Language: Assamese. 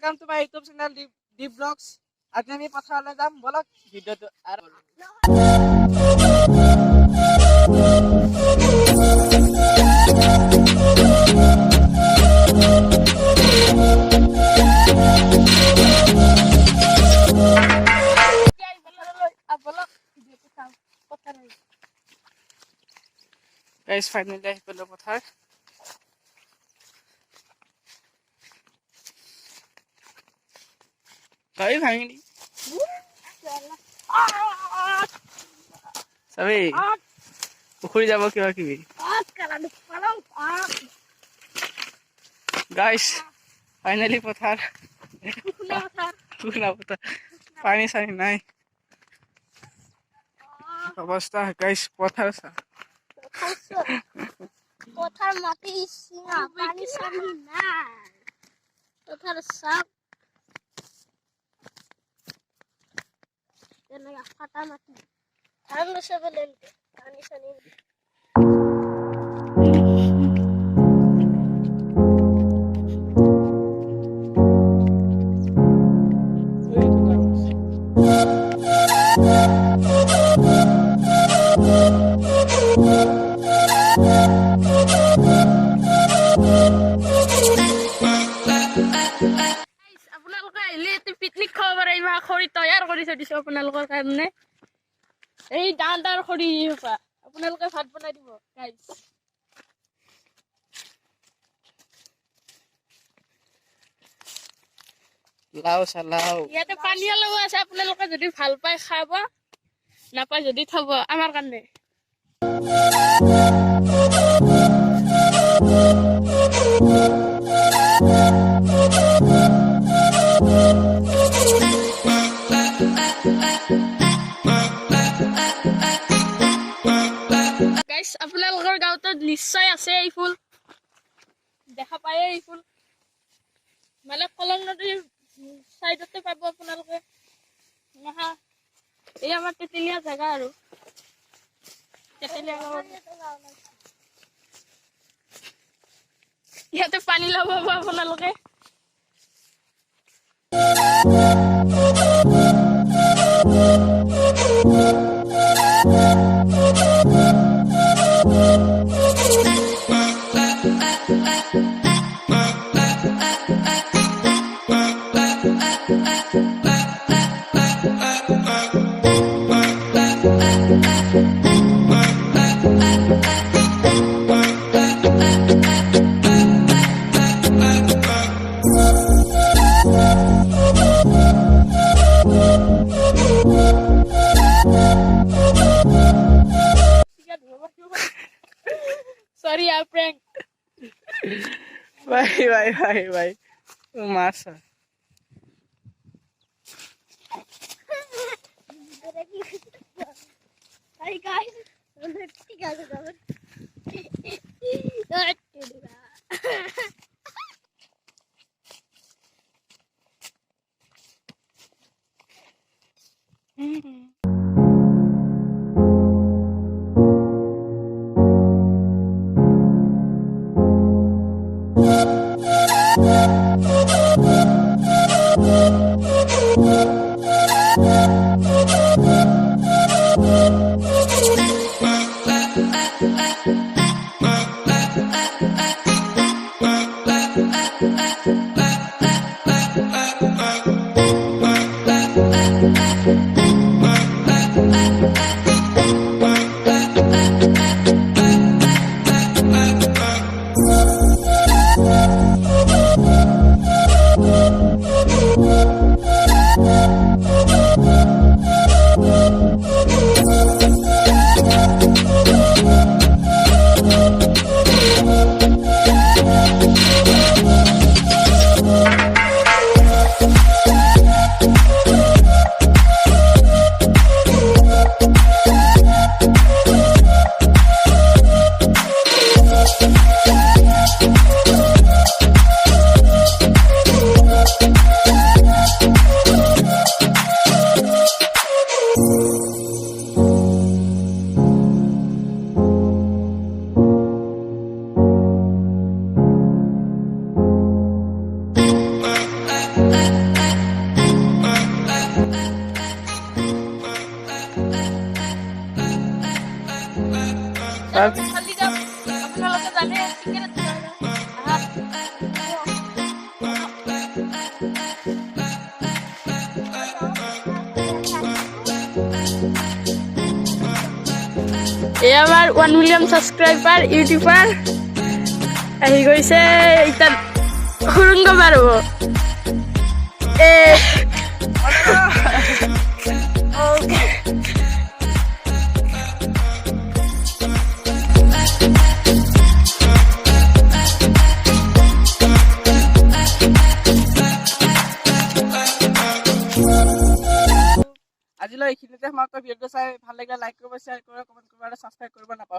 welcome to my YouTube channel Deep Vlogs. আজি আমি পথাৰলৈ যাম বলক ভিডিঅ'টো আৰম্ভ Guys, finally I put up photar. Kali bhangni. Sabi. Pukhuri jabo kiba kibi. Guys, finally photar. Pukna photar. Pani sani nai. অবস্থা guys পথার সা পথার মাটি সিনা পানি সানি না পথার সব এনে ফাটা মাটি ধান সব লেনতে পানি সানি আপোনালোকৰ কাৰণে এই ডান্ডাৰ খৰি হোপা আপোনালোকে ভাত বনাই দিব গাইস লাও চালাও ইয়াতে পানী লাও আছে আপোনালোকে যদি ভাল পাই খাব নাপায় যদি থব আমাৰ কাৰণে guys আপোনালোকৰ গাঁৱত নিশ্চয় আছে এই ফুল দেখা পায় এই ফুল মানে কলং নদীৰ সাইডতে পাব আপোনালোকে মহা এই আমাৰ তেতেলিয়া জায়গা আৰু তেতেলিয়া ইয়াতে পানী ল'ব আপোনালোকে Sorry ya prank. Bye. Masa. Hi guys. এই আমাৰ 1 মিলিয়ন ছাবস্ক্ৰাইবাৰ ইউটিউবাৰ আহি গৈছে এতিয়া সুৰংগ পাৰ হ'ব আজিলৈ এইখিনিতে সমাপ্ত। ভিডিঅ'টো চাই ভাল লাগিলে লাইক কৰিব, শ্বেয়াৰ কৰিব, কমেণ্ট কৰিব আৰু ছাবস্ক্ৰাইব কৰিব নাপাহৰিব।